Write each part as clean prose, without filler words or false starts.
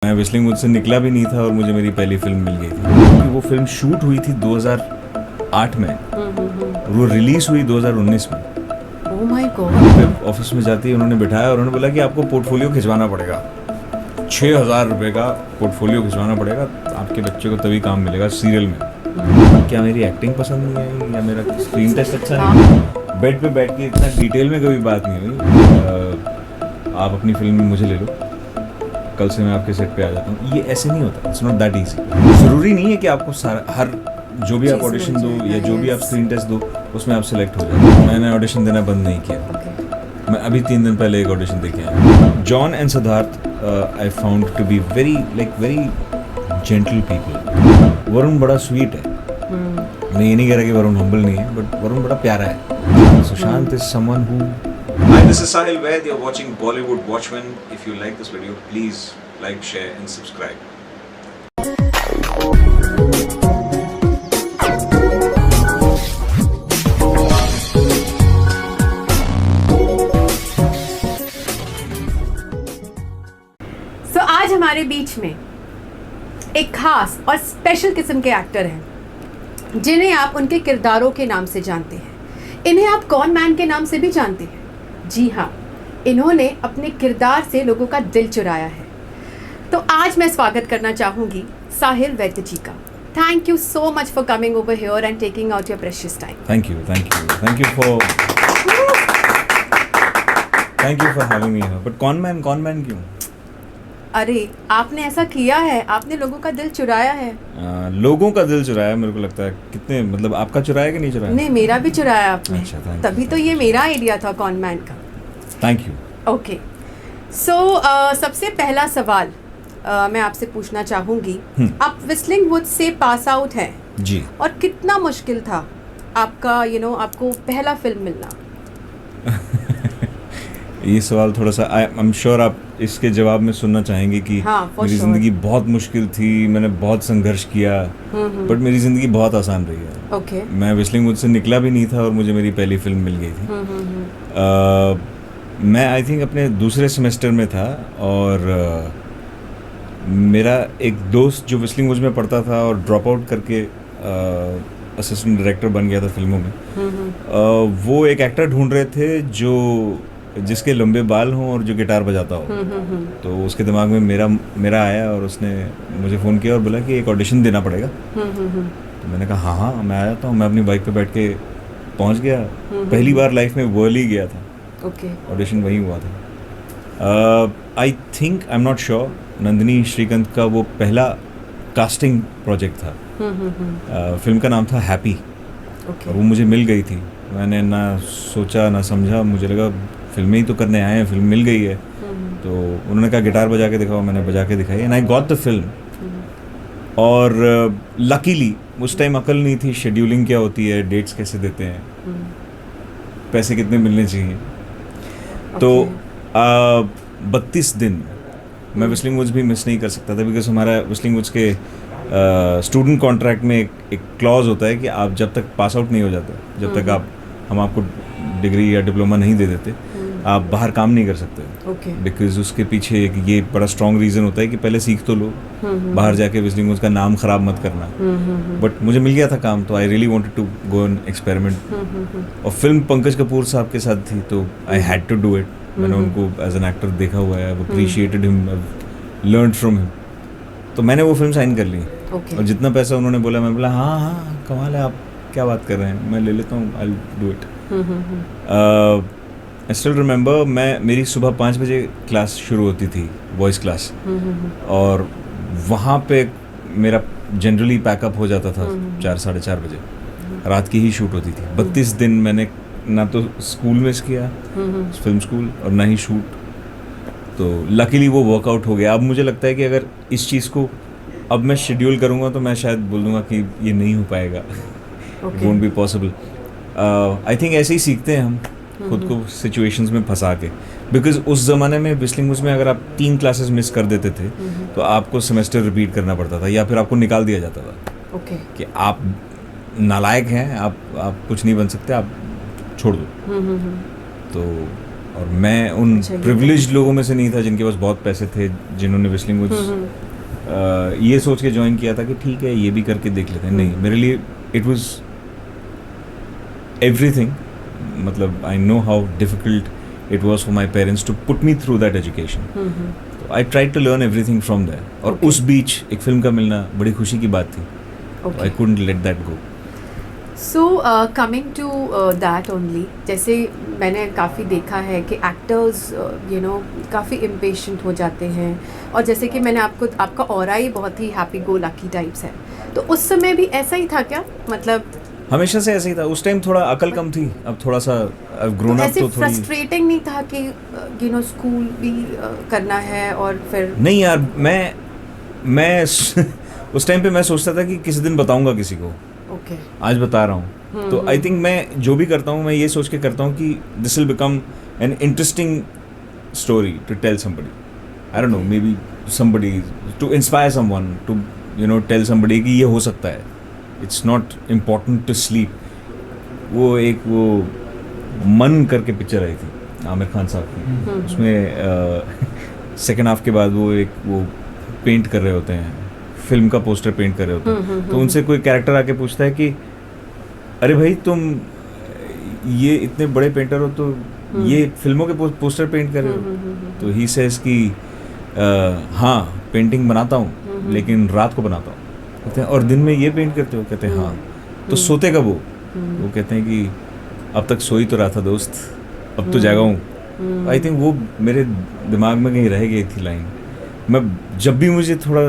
मैं whistling would say निकला भी नहीं था और मुझे मेरी पहली फिल्म मिल गई थी क्योंकि वो फिल्म शूट हुई थी 2008 में और वो रिलीज हुई 2019 में। Oh my God. ऑफिस में जाती है उन्होंने बिठाया और उन्होंने बोला कि आपको पोर्टफोलियो खिंचवाना पड़ेगा, 6,000 रुपये का पोर्टफोलियो खिंचवाना पड़ेगा, आपके बच्चे को तभी काम मिलेगा सीरियल में। क्या मेरी एक्टिंग पसंद नहीं आई या मेरा स्क्रीन टेस्ट अच्छा नहीं? बेड पे बैठ के इतना डिटेल में कभी बात नहीं हुई। आप अपनी फिल्म में मुझे ले लो, कल से मैं आपके सेट पे आ जाता हूँ। ये ऐसे नहीं होता, इट्स नॉट दैट इजी। ज़रूरी नहीं है कि आपको हर जो भी आप ऑडिशन दो या जो भी आप स्क्रीन टेस्ट दो उसमें आप सिलेक्ट हो जाए। मैंने ऑडिशन देना बंद नहीं किया। मैं अभी 3 दिन पहले एक ऑडिशन दे के आया। John and Siddharth I found to be very gentle people. Varun बड़ा स्वीट है। मैं ये नहीं कह रहा कि वरुण हम्बल नहीं है, बट वरुण बड़ा प्यारा है। Sushant is someone who Hi, this is Sahil Vaid. You're watching Bollywood Watchmen. If you like this video, please like, share, and subscribe. So, आज हमारे बीच में एक खास और स्पेशल किस्म के एक्टर हैं जिन्हें आप उनके किरदारों के नाम से जानते हैं। इन्हें आप कॉन मैन के नाम से भी जानते हैं। जी हाँ, इन्होंने अपने किरदार से लोगों का दिल चुराया है। तो आज मैं स्वागत करना चाहूँगी साहिल वैद्य जी का। Thank you so much for coming over here and taking out your precious time. Thank you for having me here. But कौन मैन क्यों? अरे आपने ऐसा किया है, आपने लोगों का दिल चुराया है। लोगों का दिल चुराया, मेरे को लगता है। कितने, मतलब आपका चुराया कि नहीं चुराया? नहीं, मेरा भी चुराया आपने। अच्छा, thank you, तभी तो ये मेरा आइडिया था कॉन मैन का। Thank you. ओके, सो सबसे पहला सवाल मैं आपसे पूछना चाहूँगी। आप whistling would say pass out हैं जी, और कितना मुश्किल था आपका आपको पहला फिल्म मिलना? ये सवाल थोड़ा सा आई एम श्योर आप इसके जवाब में सुनना चाहेंगे कि हाँ, मेरी sure. ज़िंदगी बहुत मुश्किल थी, मैंने बहुत संघर्ष किया, बट मेरी ज़िंदगी बहुत आसान रही है। ओके। मैं व्हिस्लिंग वुड से निकला भी नहीं था और मुझे मेरी पहली फिल्म मिल गई थी। मैं आई थिंक अपने दूसरे सेमेस्टर में था और मेरा एक दोस्त जो व्हिस्लिंग वुड में पढ़ता था और ड्रॉप आउट करके असिस्टेंट डायरेक्टर बन गया था फिल्मों में। वो एक एक्टर ढूंढ रहे थे जिसके लंबे बाल हों और जो गिटार बजाता हो। तो उसके दिमाग में मेरा आया और उसने मुझे फ़ोन किया और बोला कि एक ऑडिशन देना पड़ेगा। तो मैंने कहा हाँ मैं आ जाता हूँ। मैं अपनी बाइक पे बैठ के पहुँच गया। पहली बार लाइफ में वर्ली गया था। ओके। ऑडिशन वहीं हुआ था। I think I am not sure, Nandini Srikanth का वो पहला कास्टिंग प्रोजेक्ट था। फिल्म का नाम था हैप्पी। और वो मुझे मिल गई थी। मैंने ना सोचा ना समझा, मुझे लगा फिल्में ही तो करने आए हैं, फिल्म मिल गई है। तो उन्होंने कहा गिटार बजा के दिखाओ, मैंने बजा के दिखाई and I got the film. और लकीली उस टाइम अकल नहीं थी शेड्यूलिंग क्या होती है, डेट्स कैसे देते हैं, पैसे कितने मिलने चाहिए। तो 32 दिन मैं व्हिस्लिंग वुड्स भी मिस नहीं कर सकता था बिकॉज हमारा व्हिस्लिंग वुड्स के स्टूडेंट कॉन्ट्रैक्ट में एक क्लॉज होता है कि आप जब तक पास आउट नहीं हो जाते, जब तक हम आपको डिग्री या डिप्लोमा नहीं दे देते, आप बाहर काम नहीं कर सकते। बिकॉज उसके पीछे ये बड़ा स्ट्रॉन्ग रीज़न होता है कि पहले सीख तो लो, बाहर जाके व्हिस्लिंग वुड्स का नाम ख़राब मत करना। बट मुझे मिल गया था काम, तो I really wanted to go and experiment. और फिल्म पंकज कपूर साहब के साथ थी तो I had to do it. मैंने उनको एज एन एक्टर देखा हुआ है, I appreciated him, I learned from him. तो मैंने वो फिल्म साइन कर ली। और जितना पैसा उन्होंने बोला मैं बोला हाँ कमाल है, आप क्या बात कर रहे हैं, मैं ले लेता हूँ, I do it. I still remember, मेरी सुबह 5 बजे क्लास शुरू होती थी, वॉइस क्लास। और वहाँ पे मेरा जनरली पैकअप हो जाता था 4 साढ़े 4 बजे। रात की ही शूट होती थी। 32 दिन मैंने ना तो स्कूल मिस किया, फिल्म स्कूल, और ना ही शूट। तो लकीली वो वर्कआउट हो गया। अब मुझे लगता है कि अगर इस चीज़ को अब मैं शेड्यूल करूँगा तो मैं शायद बोल दूँगा कि ये नहीं हो पाएगा, it won't be possible. I think ऐसे ही सीखते हैं हम खुद को सिचुएशंस में फंसा के। बिकॉज उस ज़माने में व्हिस्लिंग वुड्स में अगर आप 3 क्लासेस मिस कर देते थे तो आपको सेमेस्टर रिपीट करना पड़ता था या फिर आपको निकाल दिया जाता था कि आप नालायक हैं, आप कुछ नहीं बन सकते, आप छोड़ दो। तो और मैं उन अच्छा, ये प्रिविलेज्ड लोगों में से नहीं था जिनके पास बहुत पैसे थे, जिन्होंने व्हिस्लिंग वुड्स ये सोच के ज्वाइन किया था कि ठीक है ये भी करके देख लेते हैं। नहीं, मेरे लिए इट वाज एवरीथिंग। मतलब I know how difficult it was for my parents to put me through that education. I tried to learn everything from there, और Okay. उस बीच एक फिल्म का मिलना बड़ी खुशी की बात थी। Okay. I couldn't let that go. So coming to that only, जैसे मैंने काफ़ी देखा है कि एक्टर्स यू नो काफ़ी इम्पेशेंट हो जाते हैं, और जैसे कि मैंने आपका ऑरा ही बहुत ही हैप्पी गो लकी टाइप्स है, तो उस समय भी ऐसा ही था क्या? मतलब हमेशा से ऐसे ही था। उस टाइम थोड़ा अकल कम थी, अब थोड़ा सा ग्रोन अप ऐसे तो थोड़ी। फ्रस्ट्रेटिंग नहीं था कि यू नो स्कूल भी करना है और फिर नहीं यार, मैं उस टाइम पे मैं सोचता था कि किसी दिन बताऊंगा किसी को, ओके आज बता रहा हूँ। तो आई थिंक मैं जो भी करता हूँ मैं ये सोच के करता हूँ कि this will become an interesting story to tell somebody. I don't know, maybe somebody, to inspire someone, to you know tell somebody कि ये हो सकता है। It's not important to sleep. वो मन करके पिक्चर आई थी आमिर खान साहब की, उसमें सेकेंड हाफ के बाद वो पेंट कर रहे होते हैं, फिल्म का पोस्टर पेंट कर रहे होते हैं। तो उनसे कोई कैरेक्टर आके पूछता है कि अरे भाई तुम ये इतने बड़े पेंटर हो तो ये फिल्मों के पोस्टर पेंट कर रहे हो? तो ही सेज कि हाँ पेंटिंग बनाता हूँ लेकिन रात को बनाता हूँ। कहते हैं और दिन में ये पेंट करते हो? कहते हैं हाँ। तो सोते कब हो? वो कहते हैं कि अब तक सो ही तो रहा था दोस्त, अब तो जागा हूँ। आई थिंक वो मेरे दिमाग में कहीं रह गई थी लाइन। मैं जब भी मुझे थोड़ा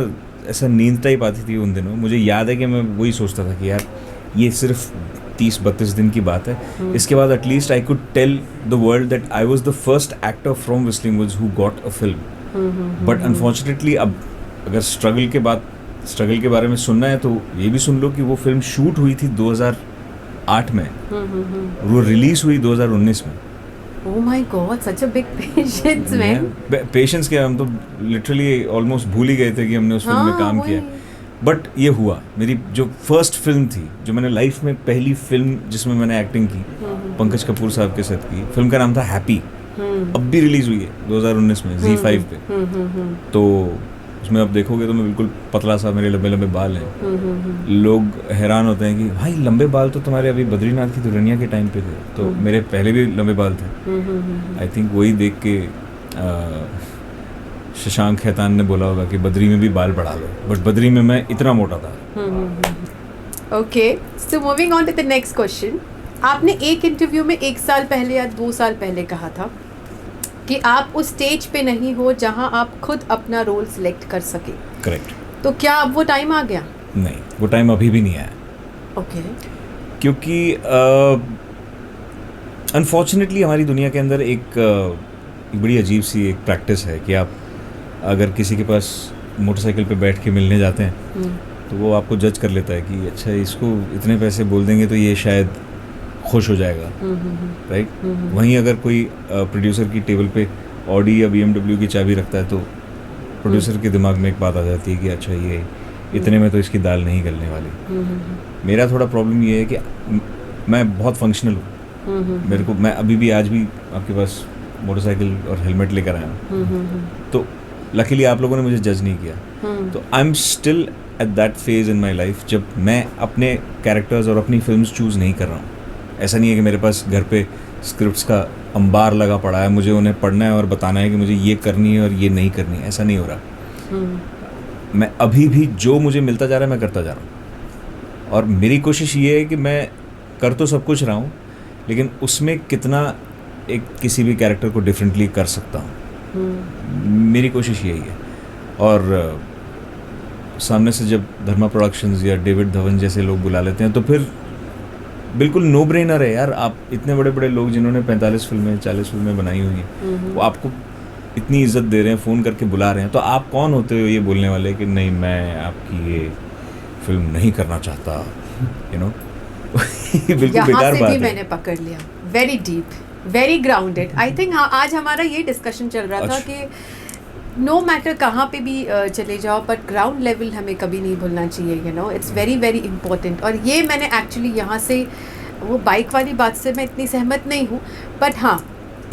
ऐसा नींद टाइप आती थी उन दिनों, मुझे याद है कि मैं वही सोचता था कि यार ये सिर्फ 30-32 दिन की बात है, इसके बाद at least I could tell the world that I was the first actor from Whistling Woods who got a film. But unfortunately अब अगर स्ट्रगल के बारे में सुनना है तो ये भी सुन लो कि वो फिल्म शूट हुई थी 2008 में, वो रिलीज हुई 2019 में। Oh my God, such a big patience, man. Patience क्या, हम तो लिटरली ऑलमोस्ट भूल ही गए थे कि हमने उस फिल्म में काम किया। बट ये हुआ, मेरी जो फर्स्ट फिल्म थी, जो मैंने लाइफ में पहली फिल्म जिसमें मैंने एक्टिंग की, पंकज कपूर साहब के साथ की, फिल्म का नाम था हैप्पी। अब भी रिलीज हुई है 2019 में ZEE5 पे। तो उसमें आप देखोगे तो मैं बिल्कुल पतला सा, मेरे लंबे लंबे बाल हैं। लोग हैरान होते हैं कि भाई लंबे बाल तो तुम्हारे अभी बद्रीनाथ की दुल्हनिया के टाइम पे थे। तो मेरे पहले भी लंबे बाल थे। आई थिंक वही देख के शशांक खेतान ने बोला होगा कि बद्री में भी बाल बढ़ा लो, बट बद्री में मैं इतना मोटा था। Okay, so moving on to the next question. आपने एक इंटरव्यू में 1 साल पहले या 2 साल पहले कहा था कि आप उस स्टेज पे नहीं हो जहां आप खुद अपना रोल सिलेक्ट कर सके। करेक्ट। तो क्या अब वो टाइम आ गया? नहीं, वो टाइम अभी भी नहीं आया। ओके। क्योंकि अनफॉर्चुनेटली हमारी दुनिया के अंदर एक बड़ी अजीब सी एक प्रैक्टिस है कि आप अगर किसी के पास मोटरसाइकिल पे बैठ के मिलने जाते हैं तो वो आपको जज कर लेता है कि अच्छा इसको इतने पैसे बोल देंगे तो ये शायद खुश हो जाएगा, राइट। वहीं अगर कोई प्रोड्यूसर की टेबल पे ऑडी या BMW की चाबी रखता है तो प्रोड्यूसर के दिमाग में एक बात आ जाती है कि अच्छा ये इतने में तो इसकी दाल नहीं गलने वाली। मेरा थोड़ा प्रॉब्लम ये है कि मैं बहुत फंक्शनल हूँ। मेरे को, मैं अभी भी आज भी आपके पास मोटरसाइकिल और हेलमेट लेकर आया हूँ। तो लकीली आप लोगों ने मुझे जज नहीं किया। तो I am still at that phase in my life जब मैं अपने कैरेक्टर्स और अपनी फिल्म्स चूज़ नहीं कर रहा हूँ। ऐसा नहीं है कि मेरे पास घर पे स्क्रिप्ट्स का अंबार लगा पड़ा है, मुझे उन्हें पढ़ना है और बताना है कि मुझे ये करनी है और ये नहीं करनी है। ऐसा नहीं हो रहा। मैं अभी भी जो मुझे मिलता जा रहा है मैं करता जा रहा हूँ, और मेरी कोशिश ये है कि मैं कर तो सब कुछ रहा हूँ लेकिन उसमें कितना एक किसी भी कैरेक्टर को डिफरेंटली कर सकता हूँ, मेरी कोशिश यही है। और सामने से जब धर्मा प्रोडक्शंस या डेविड धवन जैसे लोग बुला लेते हैं तो फिर बिल्कुल नो ब्रेनर है यार। आप इतने बड़े बड़े लोग जिन्होंने 45 फिल्में 40 फिल्में बनाई हुई हैं, वो आपको इतनी इज्जत दे रहे हैं, फ़ोन करके बुला रहे हैं, तो आप कौन होते हो ये बोलने वाले कि नहीं मैं आपकी ये फिल्म नहीं करना चाहता, यू नो। बिल्कुल बेकार बात है। मैंने पकड़ लिया। Very deep, very grounded. I think आज हमारा ये डिस्कशन चल रहा था कि नो मैटर कहाँ पे भी चले जाओ बट ग्राउंड लेवल हमें कभी नहीं भूलना चाहिए, you know. It's very very important. और ये मैंने एक्चुअली यहाँ से वो बाइक वाली बात से मैं इतनी सहमत नहीं हूँ, बट हाँ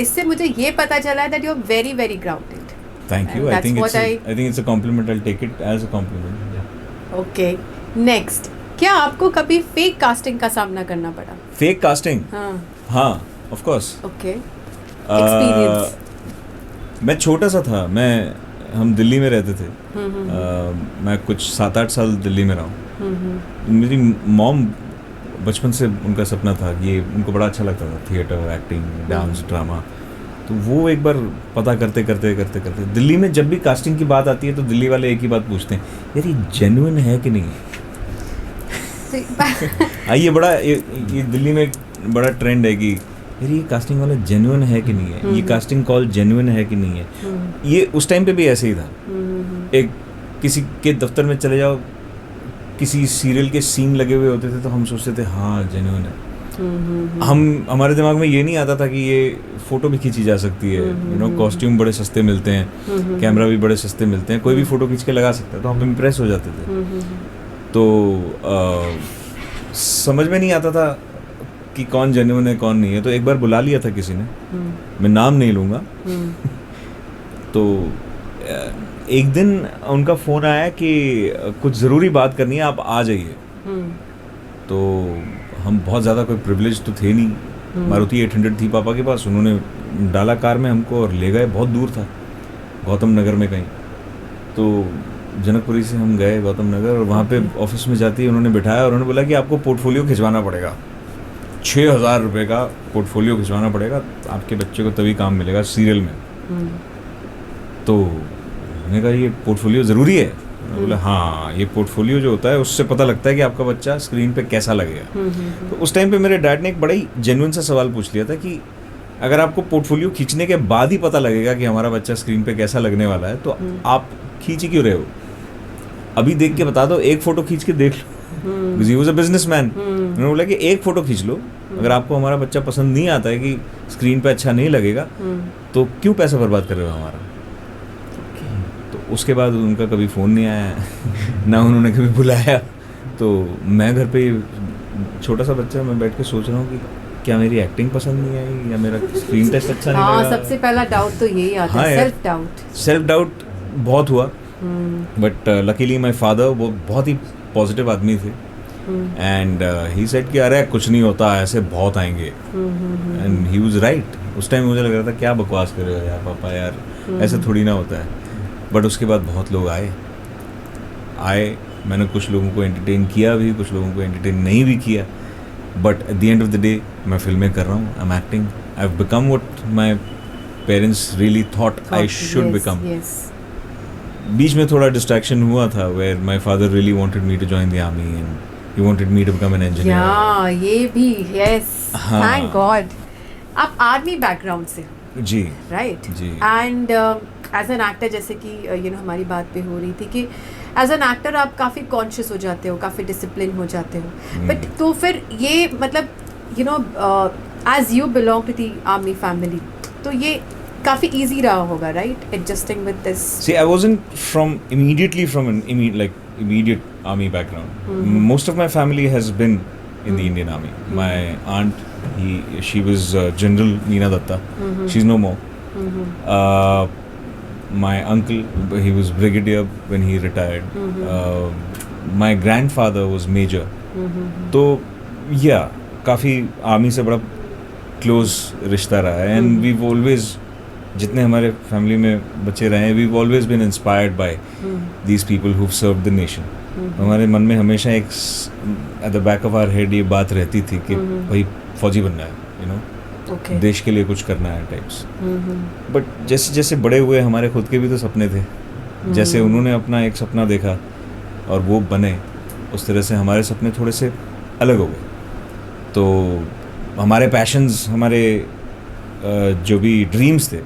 इससे मुझे ये पता चला है that you are very very grounded. Thank you. And I that's think what I think it's a compliment. I'll take it as a compliment. Yeah. Okay. Next, क्या आपको कभी फेक कास्टिंग का सामना करना पड़ा? Fake casting? हाँ, of course. Okay. Experience. मैं छोटा सा था. हम दिल्ली में रहते थे. मैं कुछ 7-8 साल दिल्ली में रहा हूँ. मेरी मॉम बचपन से उनका सपना था, ये उनको बड़ा अच्छा लगता था, थिएटर, एक्टिंग, डांस, ड्रामा. तो वो एक बार पता करते दिल्ली में जब भी कास्टिंग की बात आती है तो दिल्ली वाले एक ही बात पूछते हैं, यार ये जेन्युइन है कि नहीं. ये दिल्ली में एक बड़ा ट्रेंड है कि यार ये कास्टिंग वाला जेन्युइन है कि नहीं है, ये कास्टिंग कॉल जेन्युइन है कि नहीं है. ये उस टाइम पे भी ऐसे ही था. एक किसी के दफ्तर में चले जाओ, किसी सीरियल के सीन लगे हुए होते थे तो हम सोचते थे हाँ जेन्युइन है. हमारे दिमाग में ये नहीं आता था कि ये फोटो भी खींची जा सकती है. कॉस्ट्यूम बड़े सस्ते मिलते हैं, कैमरा भी बड़े सस्ते मिलते हैं, कोई भी फोटो खींच के लगा सकता है. तो हम इम्प्रेस हो जाते थे. तो समझ में नहीं आता था कि कौन जेन्युइन है कौन नहीं है. तो एक बार बुला लिया था किसी ने, मैं नाम नहीं लूँगा. तो एक दिन उनका फ़ोन आया कि कुछ ज़रूरी बात करनी है, आप आ जाइए. तो हम बहुत ज़्यादा कोई प्रिविलेज तो थे नहीं. मारुति 800 थी पापा के पास, उन्होंने डाला कार में हमको और ले गए. बहुत दूर था, गौतम नगर में कहीं. तो जनकपुरी से हम गए गौतम नगर और वहाँ पे ऑफिस में जाते ही उन्होंने बिठाया और उन्होंने बोला कि आपको पोर्टफोलियो खिंचवाना पड़ेगा, 6,000 रुपये का पोर्टफोलियो खिंचवाना पड़ेगा, आपके बच्चे को तभी काम मिलेगा सीरियल में. तो मैंने कहा ये पोर्टफोलियो ज़रूरी है? उन्होंने बोला हाँ, ये पोर्टफोलियो जो होता है उससे पता लगता है कि आपका बच्चा स्क्रीन पे कैसा लगेगा. तो उस टाइम पे मेरे डैड ने एक बड़ा ही जेन्युइन सा सवाल पूछ लिया था कि अगर आपको पोर्टफोलियो खींचने के बाद ही पता लगेगा कि हमारा बच्चा स्क्रीन पे कैसा लगने वाला है तो आप खींच ही क्यों रहे हो? अभी देख के बता दो, एक फ़ोटो खींच के देख लो. He was a businessman. उन्होंने बोला कि एक फ़ोटो खींच लो, अगर आपको हमारा बच्चा पसंद नहीं आता है कि स्क्रीन पे अच्छा नहीं लगेगा तो क्यों पैसा बर्बाद कर रहे हो हमारा. तो उसके बाद उनका कभी फ़ोन नहीं आया ना उन्होंने कभी बुलाया. तो मैं घर पे छोटा सा बच्चा, मैं बैठ के सोच रहा हूँ कि क्या मेरी एक्टिंग पसंद नहीं आई या मेरा स्क्रीन टेस्ट अच्छा नहीं लगा. सबसे पहला डाउट तो यही आता है, सेल्फ डाउट बहुत हुआ. बट लकीली माई फादर वो बहुत ही पॉजिटिव आदमी थे. एंड ही सेड कि अरे कुछ नहीं होता, ऐसे बहुत आएंगे. And he was right. उस टाइम मुझे लग रहा था क्या बकवास कर रहे हो यार पापा, यार ऐसे थोड़ी ना होता है. बट उसके बाद बहुत लोग आए. मैंने कुछ लोगों को एंटरटेन किया भी, कुछ लोगों को एंटरटेन नहीं भी किया. But at the end of the day मैं फिल्में कर रहा हूँ, I am acting. I have become what my parents really thought I should become. बीच में थोड़ा डिस्ट्रैक्शन हुआ था where my father really wanted me to join the army and he wanted me to become an engineer. या ये भी yes, thank God. आप army background से जी, राइट जी. एंड एज एन एक्टर, जैसे कि हारी बात पे हो रही थी कि एज एन एक्टर आप काफ़ी कॉन्शियस हो जाते हो, काफ़ी डिसिप्लिन हो जाते हो. बट तो फिर ये मतलब as you belong to the army family, तो ये काफ़ी इजी रहा होगा, right, adjusting with this. See, I wasn't from an immediate army background. Most of my family has been in the Indian Army. My aunt, she was General Meena Datta. She's no more. My uncle, he was brigadier when he retired. My grandfather was major. तो yeah, काफ़ी army से बड़ा close रिश्ता रहा है. And we've always, जितने हमारे family में बच्चे रहे हैं, we've always been inspired by these people who've served the nation. हमारे मन में हमेशा एक at the back of our head ये बात रहती थी कि भाई फौजी बनना है, देश के लिए कुछ करना है टाइप्स. बट जैसे जैसे बड़े हुए हमारे खुद के भी तो सपने थे. जैसे उन्होंने अपना एक सपना देखा और वो बने, उस तरह से हमारे सपने थोड़े से अलग हो गए. तो हमारे पैशंस, हमारे जो भी ड्रीम्स थे,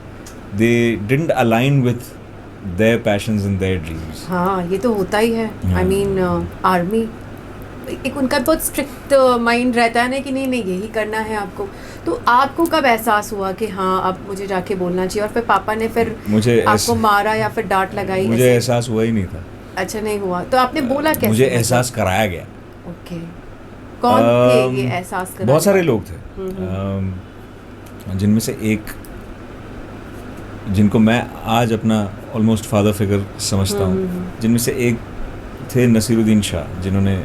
they didn't align with their passions and their dreams. हाँ, ये तो होता ही है. I mean, आर्मी एक उनका बहुत स्ट्रिक्ट माइंड रहता है ना कि नहीं यही करना है आपको. तो आपको कब एहसास हुआ कि हाँ अब मुझे जाके बोलना चाहिए, और फिर पापा ने फिर आपको मारा या फिर डांट लगाई? मुझे एहसास हुआ ही नहीं था. अच्छा, नहीं हुआ तो आपने बोला कैसे? मुझे एहसास कराया गया. ओके. कौन थे ये एहसास कराने? बहुत सारे लोग थे, जिनमें से एक जिनको मैं आज अपना ऑलमोस्ट फादर फिगर समझता हूँ, जिनमें से एक थे नसीरुद्दीन शाह, जिन्होंने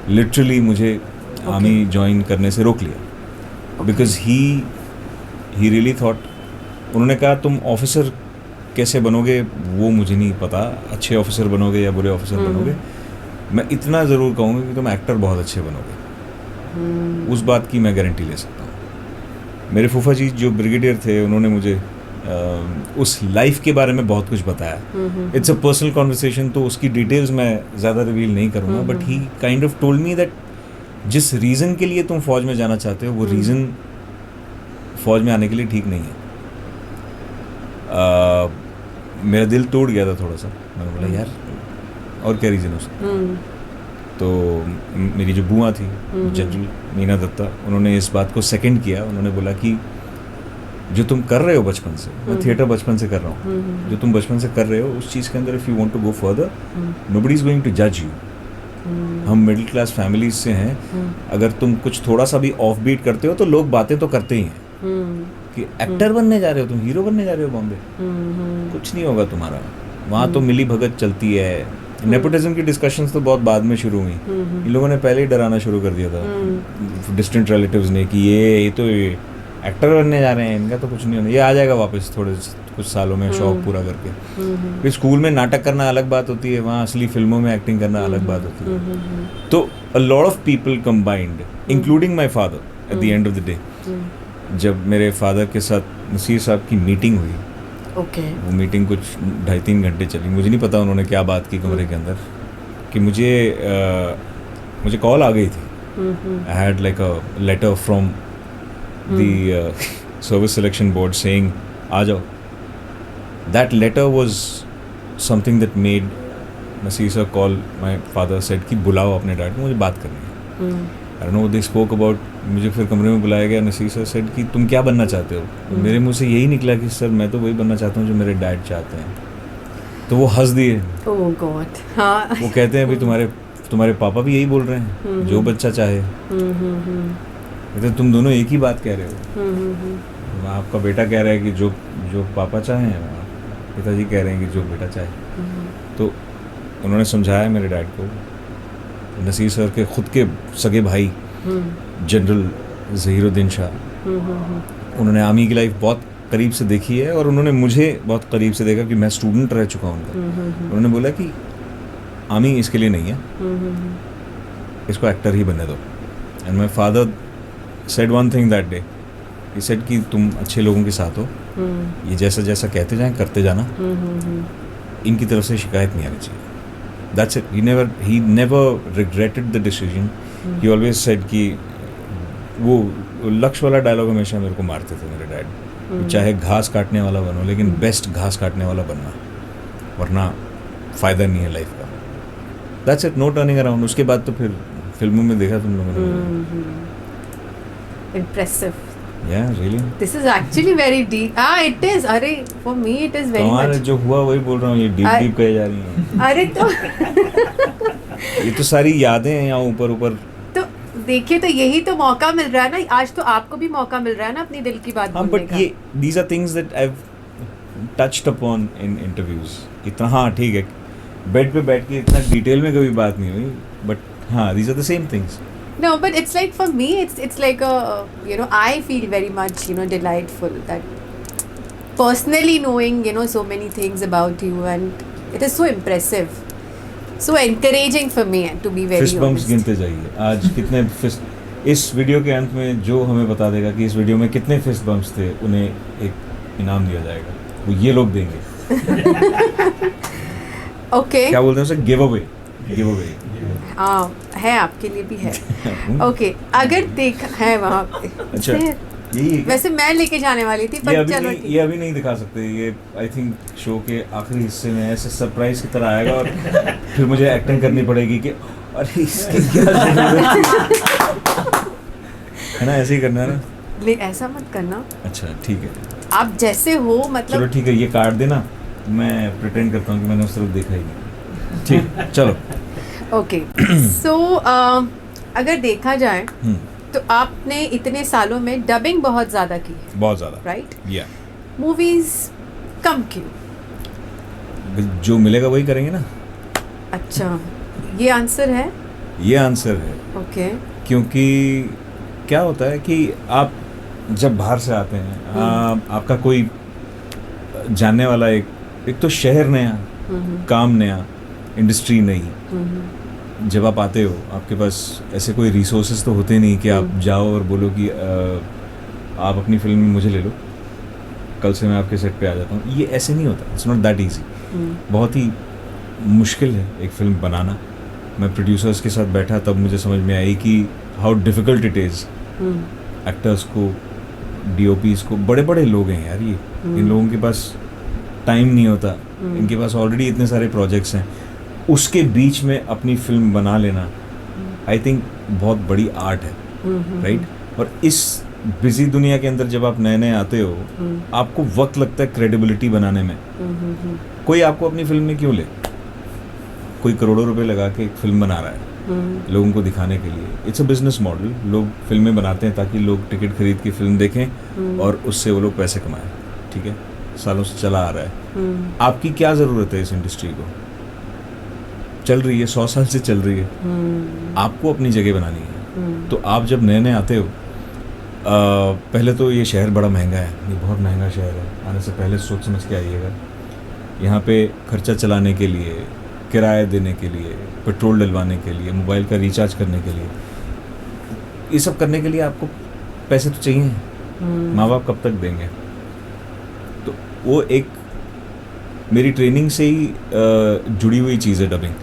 लिटरली मुझे आर्मी ज्वाइन करने से रोक लिया, बिकॉज ही रियली थॉट, उन्होंने कहा तुम ऑफिसर कैसे बनोगे वो मुझे नहीं पता, अच्छे ऑफिसर बनोगे या बुरे ऑफिसर बनोगे, मैं इतना ज़रूर कहूँगा कि तुम एक्टर बहुत अच्छे बनोगे। उस बात की मैं गारंटी ले सकता हूँ। मेरे फूफा जी जो ब्रिगेडियर थे, उन्होंने मुझे उस लाइफ के बारे में बहुत कुछ बताया। इट्स अ पर्सनल कॉन्वर्सेशन, तो उसकी डिटेल्स मैं ज़्यादा रिवील नहीं करूँगा, but he kind of told me that जिस रीज़न के लिए तुम फौज में जाना चाहते हो वो रीज़न फौज में आने के लिए ठीक नहीं है। मेरा दिल टूट गया था थोड़ा सा, मैंने बोला यार और क्या रीज़न हो सकता। तो मेरी जो बुआ थी जनरल मीना दत्ता, उन्होंने इस बात को सेकंड किया। उन्होंने बोला कि जो तुम कर रहे हो बचपन से, मैं थिएटर बचपन से कर रहा हूँ, जो तुम बचपन से कर रहे हो उस चीज़ के अंदर if you want to go further, nobody is going to जज यू। हम मिडिल क्लास फैमिलीज से हैं, अगर तुम कुछ थोड़ा सा भी ऑफ बीट करते हो तो लोग बातें तो करते ही हैं कि एक्टर बनने जा रहे हो तुम, हीरो बनने जा रहे हो बॉम्बे, कुछ नहीं होगा तुम्हारा वहाँ, तो मिली भगत चलती है। नेपोटिज्म की डिस्कशंस तो बहुत बाद में शुरू हुई, इन लोगों ने पहले ही डराना शुरू कर दिया था डिस्टेंट रिलेटिव्स ने कि ये तो एक्टर बनने जा रहे हैं, इनका तो कुछ नहीं होना, ये आ जाएगा वापस थोड़े कुछ सालों में शौक पूरा करके। फिर स्कूल में नाटक करना अलग बात होती है, वहाँ असली फिल्मों में एक्टिंग करना अलग बात होती है। तो अ lot of people combined including my father eight the end of the day, जब मेरे फादर के साथ नसीर साहब की मीटिंग हुई, वो मीटिंग कुछ 2.5-3 घंटे चली, मुझे नहीं पता उन्होंने क्या बात की कमरे के अंदर, कि मुझे कॉल आ गई थी। I had like a letter from the service selection board saying आ जाओ। That letter was something that made Naseer sir call my father, said कि बुलाओ अपने डैड को, मुझे बात करनी है। I don't know they spoke about, मुझे फिर कमरे में बुलाया गया। नसीर सर सेड कि तुम क्या बनना चाहते हो? मेरे मुंह से यही निकला कि सर मैं तो वही बनना चाहता हूँ जो मेरे डैड चाहते हैं। तो वो हंस दिए। ओह गॉड। हाँ, वो कहते हैं अभी तुम्हारे पापा भी यही बोल रहे हैं, जो बच्चा चाहे। कहते तुम दोनों एक ही बात कह रहे हो। आपका बेटा कह रहा है कि जो पापा चाहें, पिताजी कह रहे हैं कि जो बेटा चाहे। तो उन्होंने समझाया मेरे डैड को। नसीर सर के खुद के सगे भाई जनरल ज़हीरुद्दीन शाह, उन्होंने आर्मी की लाइफ बहुत करीब से देखी है और उन्होंने मुझे बहुत करीब से देखा कि मैं स्टूडेंट रह चुका हूँ उनका। उन्होंने बोला कि आर्मी इसके लिए नहीं है, इसको एक्टर ही बनने दो। And my father said one thing that day, he said कि तुम अच्छे लोगों के साथ हो, ये जैसा जैसा कहते जाएं करते जाना, इनकी तरफ से शिकायत नहीं आनी चाहिए। That's it. He never regretted the decision. He always said कि वो लक्ष्य वाला डायलॉग हमेशा मेरे को मारते थे मेरे डैड, चाहे घास काटने वाला बनो लेकिन बेस्ट घास काटने वाला बनना, वरना फ़ायदा नहीं है लाइफ का। That's it. No turning around. उसके बाद तो फिर फिल्मों में देखा तुम लोगों ने। Impressive. Yeah, really. This is actually very deep. It is. अरे for me it is very तुम्हारे much. जो हुआ वही बोल रहा हूँ, ये डीप कहे जा रही हैं। अरे तो ये तो सारी यादें हैं यहाँ ऊपर। तो देखिए, तो यही तो मौका मिल रहा है ना, आज तो आपको भी मौका मिल रहा है ना अपनी दिल की बात हाँ, बोलने बट का। ये these are things that I've touched upon in interviews. इतना हाँ ठीक है, बेड पे बैठ के इतना डिटेल में कभी बात नहीं हुई, बट हाँ these are the same things. No, but it's like for me, it's like a I feel very much delightful that personally knowing so many things about you, and it is so impressive, so encouraging for me to be very Fist bumps honest. गिनते जाइए आज कितने fist, इस video के अंत में जो हमें बता देगा कि इस वीडियो में कितने फिस्ट बम्प्स थे, उन्हें एक इनाम दिया जाएगा, वो ये लोग देंगे। Okay. क्या बोलते हैं उसे? Give away. है, आपके लिए भी है। ओके, अगर देखा है वहाँ पे। अच्छा, यही है। वैसे मैं लेके जाने वाली थी, पर चलो ये अभी नहीं दिखा सकते, ये आई थिंक शो के आखिरी हिस्से में ऐसे सरप्राइज की तरह आएगा और फिर मुझे एक्टिंग करनी पड़ेगी कि अरे इसकी क्या जरूरत है ना, ऐसे ही करना है ना। ले ऐसा मत करना। अच्छा ठीक है, आप जैसे हो मतलब। चलो ठीक है, ये काट देना, मैं प्रिटेंड करता हूँ कि मैंने उस तरफ देखा ही नहीं। ठीक, चलो। ओके, सो अगर देखा जाए तो आपने इतने सालों में डबिंग बहुत ज़्यादा की है, बहुत ज़्यादा, राइट? या मूवीज़ कम क्यों? जो मिलेगा वही करेंगे ना, अच्छा, ये आंसर है? ये आंसर है। ओके। क्योंकि क्या होता है कि आप जब बाहर से आते हैं, आपका कोई जानने वाला एक तो शहर नया, काम नया, इंडस्ट्री नई, जब आप आते हो आपके पास ऐसे कोई रिसोर्सेज तो होते नहीं कि आप जाओ और बोलो कि आप अपनी फिल्म में मुझे ले लो, कल से मैं आपके सेट पे आ जाता हूँ। ये ऐसे नहीं होता, इट्स नॉट दैट ईजी। बहुत ही मुश्किल है एक फिल्म बनाना। मैं प्रोड्यूसर्स के साथ बैठा तब मुझे समझ में आई कि how difficult it is. Actors को, DOPs को, बड़े बड़े लोग हैं यार ये, इन लोगों के पास टाइम नहीं होता, इनके पास ऑलरेडी इतने सारे प्रोजेक्ट्स हैं, उसके बीच में अपनी फिल्म बना लेना आई थिंक बहुत बड़ी आर्ट है, राइट? और इस बिजी दुनिया के अंदर जब आप नए नए आते हो, आपको वक्त लगता है क्रेडिबिलिटी बनाने में। कोई आपको अपनी फिल्म में क्यों ले? कोई करोड़ों रुपए लगा के एक फिल्म बना रहा है लोगों को दिखाने के लिए। It's a business model. लोग फिल्में बनाते हैं ताकि लोग टिकट खरीद के फिल्म देखें और उससे वो लोग पैसे कमाएं, ठीक है? सालों से चला आ रहा है। आपकी क्या ज़रूरत है इस इंडस्ट्री को? चल रही है, 100 साल से चल रही है। आपको अपनी जगह बनानी है। तो आप जब नए नए आते हो, पहले तो ये शहर बड़ा महंगा है, ये बहुत महंगा शहर है। आने से पहले सोच समझ के आइएगा। यहाँ पे खर्चा चलाने के लिए, किराया देने के लिए, पेट्रोल डलवाने के लिए, मोबाइल का रिचार्ज करने के लिए, ये सब करने के लिए आपको पैसे तो चाहिए। माँ बाप कब तक देंगे? तो वो एक मेरी ट्रेनिंग से ही जुड़ी हुई चीज़ है डबिंग।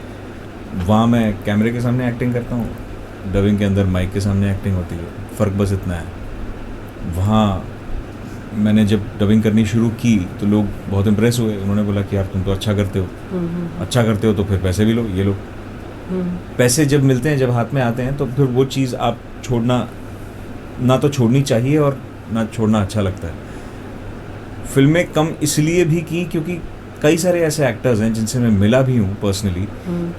वहाँ मैं कैमरे के सामने एक्टिंग करता हूँ, डबिंग के अंदर माइक के सामने एक्टिंग होती है। फ़र्क बस इतना है। वहाँ मैंने जब डबिंग करनी शुरू की तो लोग बहुत इम्प्रेस हुए। उन्होंने बोला कि यार तुम तो अच्छा करते हो, अच्छा करते हो तो फिर पैसे भी लो, ये लो। पैसे जब मिलते हैं, जब हाथ में आते हैं, तो फिर वो चीज़ आप छोड़ना ना तो छोड़नी चाहिए और ना छोड़ना अच्छा लगता है। फिल्में कम इसलिए भी की क्योंकि कई सारे ऐसे एक्टर्स हैं जिनसे मैं मिला भी हूँ पर्सनली,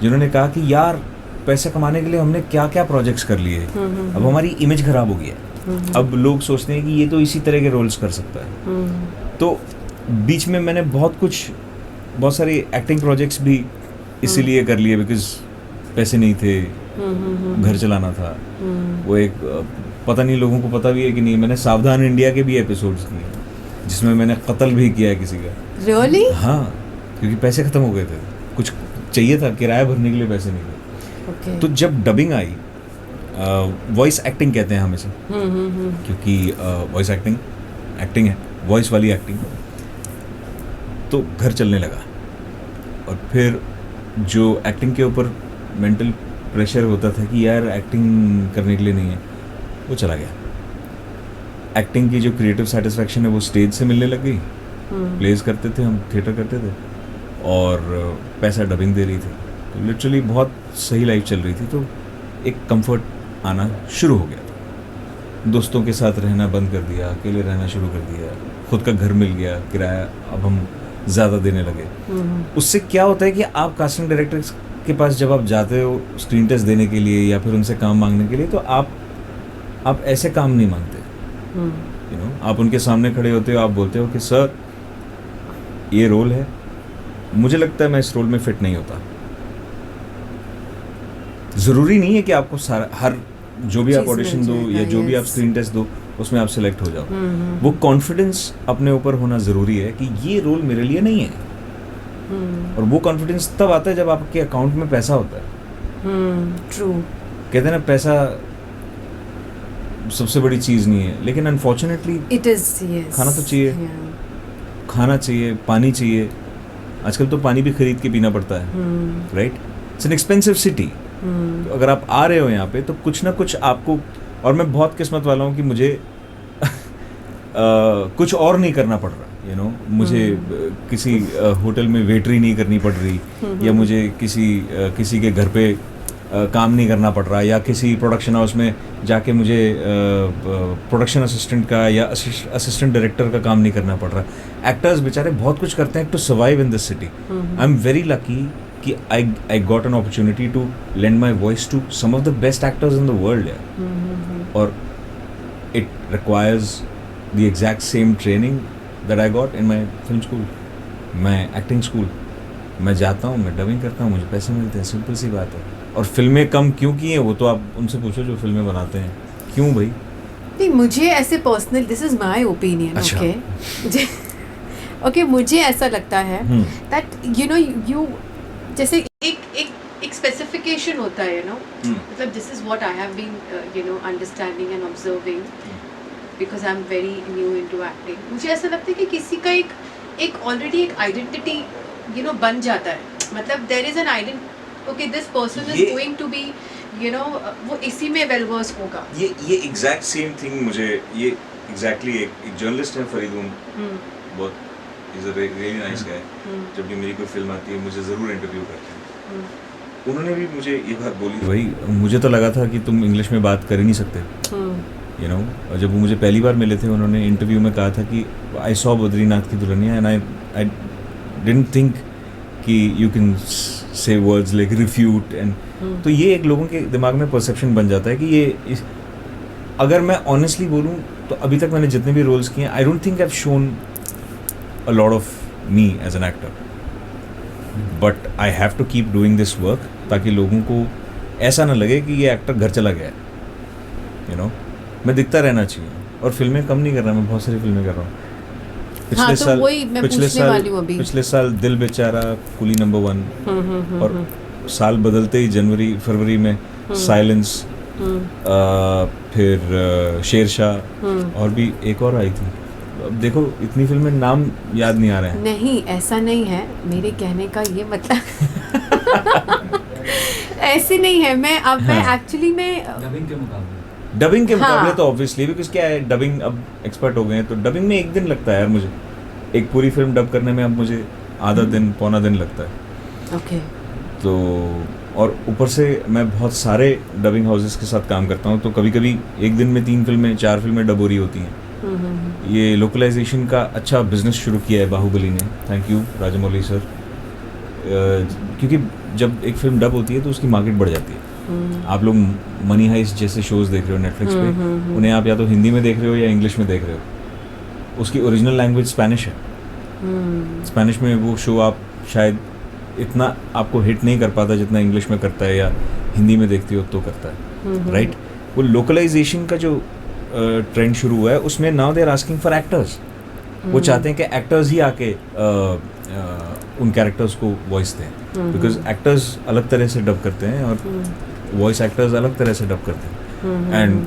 जिन्होंने कहा कि यार पैसे कमाने के लिए हमने क्या क्या प्रोजेक्ट्स कर लिए, अब हमारी इमेज खराब हो गई है। अब लोग सोचते हैं कि ये तो इसी तरह के रोल्स कर सकता है। तो बीच में मैंने बहुत सारे एक्टिंग प्रोजेक्ट्स भी इसीलिए कर लिए बिकॉज पैसे नहीं थे, घर चलाना था। वो एक पता नहीं लोगों को पता भी है कि नहीं, मैंने सावधान इंडिया के भी एपिसोड्स किए जिसमें मैंने कत्ल भी किया है किसी का। Really? हाँ, क्योंकि पैसे ख़त्म हो गए थे, कुछ चाहिए था, किराया भरने के लिए पैसे नहीं थे। Okay. तो जब डबिंग आई, वॉइस एक्टिंग कहते हैं हम इसे, क्योंकि वॉइस एक्टिंग है, वॉइस वाली एक्टिंग। तो घर चलने लगा। और फिर जो एक्टिंग के ऊपर मेंटल प्रेशर होता था कि यार एक्टिंग करने के लिए नहीं है, वो चला गया। एक्टिंग की जो क्रिएटिव सेटिस्फैक्शन है वो स्टेज से मिलने लग गई। प्लेस करते थे हम, थिएटर करते थे, और पैसा डबिंग दे रही थी। तो लिटरली बहुत सही लाइफ चल रही थी। तो एक कंफर्ट आना शुरू हो गया। दोस्तों के साथ रहना बंद कर दिया, अकेले रहना शुरू कर दिया, खुद का घर मिल गया, किराया अब हम ज़्यादा देने लगे। उससे क्या होता है कि आप कास्टिंग डायरेक्टर्स के पास जब आप जाते हो स्क्रीन टेस्ट देने के लिए या फिर उनसे काम मांगने के लिए, तो आप ऐसे काम नहीं मांगते। आप उनके सामने खड़े होते हो, आप बोलते हो कि सर ये रोल है, मुझे लगता है मैं इस रोल में फिट नहीं होता। ज़रूरी नहीं है कि आपको हर जो भी आप ऑडिशन दो या जो भी आप स्क्रीन टेस्ट दो उसमें आप सिलेक्ट हो जाओ। वो कॉन्फिडेंस अपने ऊपर होना ज़रूरी है कि ये रोल मेरे लिए नहीं है। और वो कॉन्फिडेंस तब आता है जब आपके अकाउंट में पैसा होता है। ट्रू। कहते हैं ना, पैसा सबसे बड़ी चीज़ नहीं है, लेकिन अनफॉर्चुनेटली इट इज। खाना तो चाहिए, खाना चाहिए, पानी चाहिए। आजकल तो पानी भी खरीद के पीना पड़ता है, right? It's an expensive city. तो अगर आप आ रहे हो यहाँ पे तो कुछ ना कुछ आपको, और मैं बहुत किस्मत वाला हूँ कि मुझे कुछ और नहीं करना पड़ रहा। मुझे किसी होटल में वेटरी नहीं करनी पड़ रही, या मुझे किसी के घर पे काम नहीं करना पड़ रहा, या किसी प्रोडक्शन हाउस में जाके मुझे प्रोडक्शन असिस्टेंट का या असिस्टेंट डायरेक्टर का काम नहीं करना पड़ रहा। एक्टर्स बेचारे बहुत कुछ करते हैं to survive in this city. I am very lucky कि I got an opportunity to lend my voice to some of the best actors in the world. और it requires the exact same training that I got in my film school. मैं acting school, मैं जाता हूँ, मैं dubbing करता हूँ, मुझे पैसे मिलते हैं, सिंपल सी बात है। और फिल्में कम क्यों की हैं वो तो आप उनसे पूछो जो फिल्में बनाते हैं, क्यों भाई? नहीं, मुझे ऐसे personal, this is my opinion, अच्छा। ओके मुझे ओके मुझे ऐसा लगता है दैट यू नो यू जैसे एक स्पेसिफिकेशन होता है, यू नो, मतलब this is what I have been you know understanding and observing because I am very new into acting. मुझे ऐसा लगता है कि किसी का एक ऑलरेडी एक आइडेंटिटी यू नो बन जाता है, मतलब there is an identity, okay this person is going to be you know, वो इसी में वेल वर्स होगा। ये एग्जैक्ट सेम थिंग मुझे, ये एग्जैक्टली एक जर्नलिस्ट है फरीदून, बहुत is a really nice guy, जब भी मेरी कोई फिल्म आती है मुझे ज़रूर इंटरव्यू करते हैं। उन्होंने भी मुझे ये बात बोली, भाई मुझे तो लगा था कि तुम इंग्लिश में बात कर ही नहीं सकते, यू नो। और जब वो मुझे पहली बार मिले थे, उन्होंने इंटरव्यू में कहा था कि आई saw Badrinath Ki Dulhania and I didn't think कि you can say words like refute and, तो ये एक लोगों के दिमाग में परसेप्शन बन जाता है कि ये अगर मैं ऑनेस्टली बोलूँ तो अभी तक मैंने जितने भी रोल्स किए, I don't think I have shown a lot of me as an actor, but I have to keep doing this work ताकि लोगों को ऐसा ना लगे कि ये एक्टर घर चला गया है, you know। मैं दिखता रहना चाहिए, और फिल्में कम नहीं कर रहा, मैं बहुत सारी फिल्में कर रहा हूँ। पिछले साल दिल बेचारा, कुली नंबर 1, और साल बदलते ही जनवरी फरवरी में साइलेंस, फिर शेरशाह, और भी एक और आई थी। अब देखो इतनी फिल्में नाम याद नहीं आ रहे हैं। नहीं, ऐसा नहीं है, मेरे कहने का ये मतलब ऐसे नहीं है। मैं एक्चुअली में डबिंग के मुकाबले तो ऑब्वियसली, बिकॉज क्या है, डबिंग अब एक्सपर्ट हो गए हैं, तो डबिंग में एक दिन लगता है यार मुझे, एक पूरी फिल्म डब करने में अब मुझे आधा दिन पौना दिन लगता है। ओके। तो और ऊपर से मैं बहुत सारे डबिंग हाउसेस के साथ काम करता हूँ, तो कभी कभी एक दिन में 3 फिल्में 4 फिल्में डब हो रही होती हैं। ये लोकलाइजेशन का अच्छा बिजनेस शुरू किया है बाहुबली ने, थैंक यू राजामौली सर, क्योंकि जब एक फिल्म डब होती है तो उसकी मार्केट बढ़ जाती है। आप लोग मनी हाइस्ट जैसे शोज देख रहे हो नेटफ्लिक्स पे, उन्हें आप या तो हिंदी में देख रहे हो या इंग्लिश में देख रहे हो, उसकी ओरिजिनल लैंग्वेज स्पेनिश है। स्पेनिश में वो शो आप शायद इतना आपको हिट नहीं कर पाता जितना इंग्लिश में करता है या हिंदी में देखती हो तो करता है, राइट। वो लोकलाइजेशन का जो ट्रेंड शुरू हुआ है, उसमें now they are asking for actors. वो चाहते हैं कि एक्टर्स ही आके उन कैरेक्टर्स को वॉइस दें, बिकॉज एक्टर्स अलग तरह से डब करते हैं और वॉइस एक्टर्स अलग तरह से डब करते हैं। And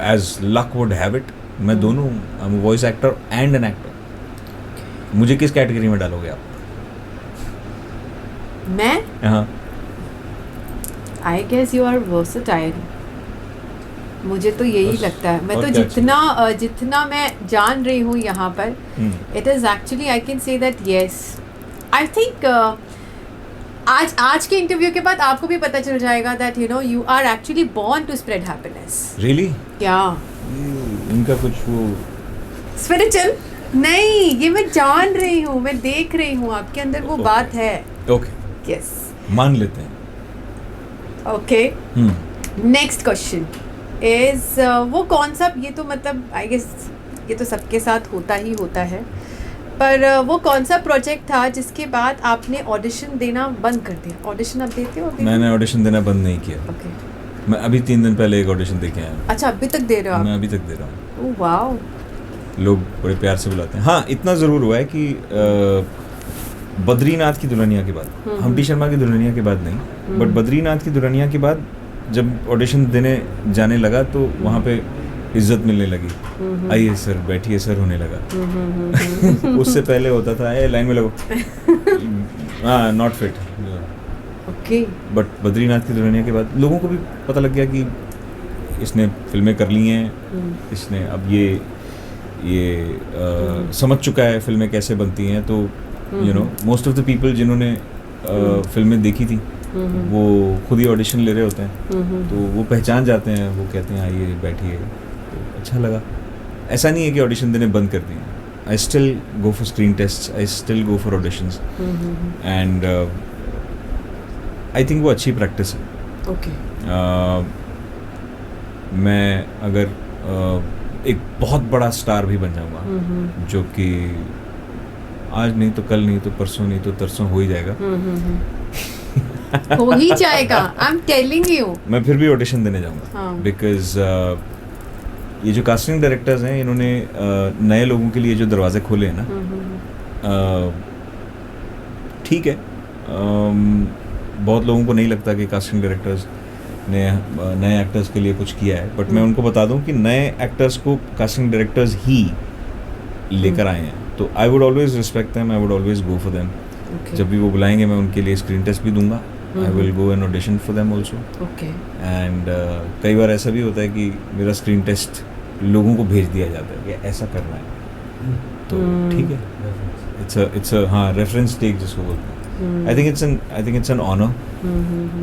as luck would have it, मैं दोनों, I am voice actor and an actor. मुझे किस कैटेगरी में डालोगे आप? मैं? हाँ, I guess you are versatile. मुझे तो यही लगता है। मैं तो जितना मैं जान रही हूँ यहाँ पर, it is actually I can say that yes, I think आज के इंटरव्यू के बाद आपको भी पता चल जाएगा that you know you are actually born to spread happiness. Really? क्या इनका कुछ वो स्पिरिचुअल नहीं, ये मैं जान रही हूँ, मैं देख रही हूँ आपके अंदर वो बात है। ओके, यस, मान लेते हैं। ओके, नेक्स्ट क्वेश्चन इज वो कौन सा, ये तो मतलब आई गेस ये तो सबके साथ होता ही होता है, पर वो कौन सा प्रोजेक्ट था जिसके बाद आपने ऑडिशन देना बंद कर दिया? ऑडिशन आप देते हो अभी? मैंने ऑडिशन देना बंद नहीं किया। ओके। मैं अभी 3 दिन पहले एक ऑडिशन दे के आया हूँ। अच्छा, अभी तक दे रहे हो आप? मैं अभी तक दे रहा हूँ। Oh wow. लोग बड़े प्यार से बुलाते हैं। हाँ, इतना ज़रूर हुआ है कि बद्रीनाथ की दुल्हनिया के बाद, हम्टी शर्मा की दुल्हनिया के बाद नहीं, बट बद्रीनाथ की दुल्हनिया के बाद जब ऑडिशन देने जाने लगा तो वहाँ पे इज्जत मिलने लगी। आइए सर, बैठिए सर होने लगा। उससे पहले होता था ए लाइन में लगो, हाँ not fit. Okay. But Badrinath Ki Dulhania के बाद लोगों को भी पता लग गया कि इसने फिल्में कर ली हैं, इसने अब ये समझ चुका है फिल्में कैसे बनती हैं। तो you know most of the people जिन्होंने फिल्में देखी थी वो खुद ही ऑडिशन ले रहे होते हैं, तो वो पहचान जाते हैं, वो कहते हैं आइए बैठिए, तो अच्छा लगा। ऐसा नहीं है कि ऑडिशन देने बंद कर दिए। I still go for screen test, I still go for auditions, and I think वो अच्छी प्रैक्टिस है। ओके। मैं अगर एक बहुत बड़ा स्टार भी बन जाऊंगा, जो कि आज नहीं तो कल नहीं तो परसों नहीं तो तरसों हो ही जाएगा. हो ही जाएगा, आई एम टेलिंग यू. मैं फिर भी ऑडिशन देने जाऊंगा. हाँ. बिकॉज ये जो कास्टिंग डायरेक्टर्स हैं इन्होंने नए लोगों के लिए जो दरवाजे खोले हैं ना, ठीक है, बहुत लोगों को नहीं लगता कि कास्टिंग डायरेक्टर्स ने नए एक्टर्स के लिए कुछ किया है, बट मैं उनको बता दूं कि नए एक्टर्स को कास्टिंग डायरेक्टर्स ही लेकर आए हैं. तो I would always respect them, I would always go for them. जब भी वो बुलाएंगे मैं उनके लिए स्क्रीन टेस्ट भी दूंगा. I will go and audition for them also. And कई बार ऐसा भी होता है कि मेरा स्क्रीन टेस्ट लोगों को भेज दिया जाता है कि ऐसा करना है, तो ठीक है, इट्स हाँ रेफरेंस टेक जिसको बोलते हैं. I think it's an honour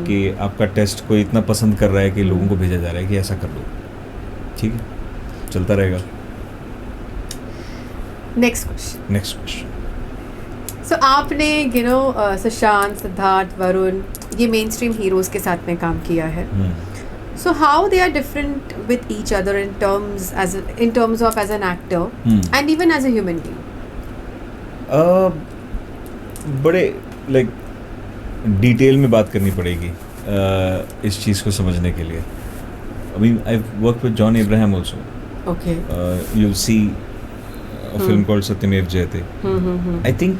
कि आपका टेस्ट कोई इतना पसंद कर रहा है कि लोगों को भेजा जा रहा है कि ऐसा कर लो. ठीक है, चलता रहेगा. Next question. सो आपने सुशांत, सिद्धार्थ, वरुण, ये मेन स्ट्रीम हीरोज के साथ में काम किया है. So how they are different with each other in terms of as an actor and even as a human being? बड़े लाइक डिटेल में बात करनी पड़ेगी इस चीज़ को समझने के लिए. I mean, I've worked with John Abraham also. Okay. You'll see a film called Satyamev Jayate. I think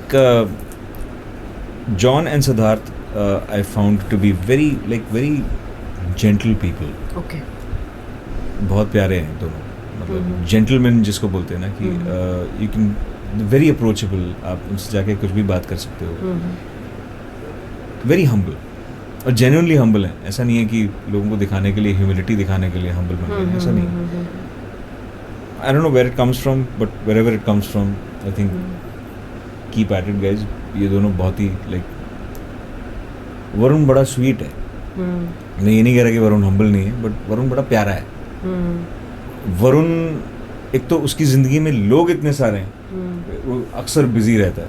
John and Siddharth I found to be very gentle people. Okay. बहुत प्यारे हैं दोनों. मतलब जेंटलमैन जिसको बोलते हैं ना कि यू कैन वेरी अप्रोचेबल, आप उनसे जाके कुछ भी बात कर सकते हो. वेरी हम्बल और जेन्युइनली हम्बल हैं. ऐसा नहीं है कि लोगों को दिखाने के लिए, ह्यूमिलिटी दिखाने के लिए हम्बल बन गए हैं, ऐसा नहीं. I don't know where it comes from, but wherever it comes from, I think keep at it guys. ये दोनों बहुत ही लाइक, वरुण बड़ा स्वीट है. मैं ये नहीं कह रहा कि वरुण हम्बल नहीं है, बट वरुण बड़ा प्यारा है. वरुण एक तो उसकी ज़िंदगी में लोग इतने सारे हैं, वो अक्सर बिजी रहता है,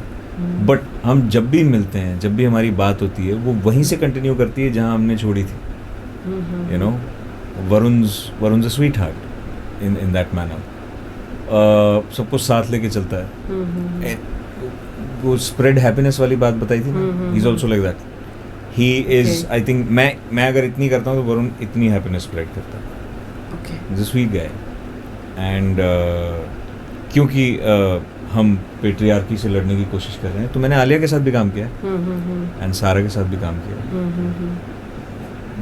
बट हम जब भी मिलते हैं, जब भी हमारी बात होती है, वो वहीं से कंटिन्यू करती है जहां हमने छोड़ी थी. You know, Varun's a sweetheart in that manner. सबको साथ लेके चलता है. वो स्प्रेड हैप्पीनेस वाली बात बताई थी ना, he is also like that. He is, I think मैं अगर इतनी करता हूँ तो वरुण इतनी हैप्पीनेस स्प्रेड करता है. Is a sweet guy. And क्योंकि हम पेट्रियार्की से लड़ने की कोशिश कर रहे हैं, तो मैंने आलिया के साथ भी काम किया एंड सारा के साथ भी काम किया.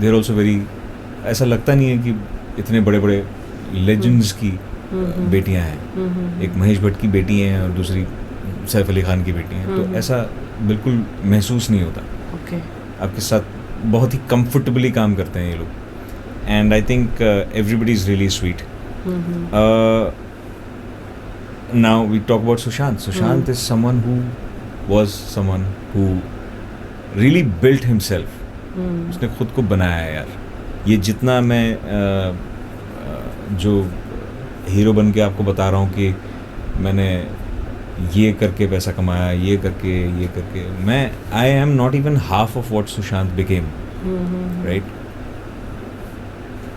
देयर ऑल्सो वेरी, ऐसा लगता नहीं है कि इतने बड़े बड़े लेजेंड्स की बेटियां हैं. एक महेश भट्ट की बेटी हैं और दूसरी सैफ अली खान की बेटी हैं. तो ऐसा बिल्कुल महसूस नहीं होता. आपके साथ बहुत ही कंफर्टेबली काम करते हैं ये लोग. And I think everybody is really sweet. Now we talk about Sushant. Sushant is someone who really built himself. उसने खुद को बनाया है यार. ये जितना मैं जो हीरो बन के आपको बता रहा हूँ कि मैंने ये करके पैसा कमाया, ये करके मैं आई am not even half of what Sushant became. Right.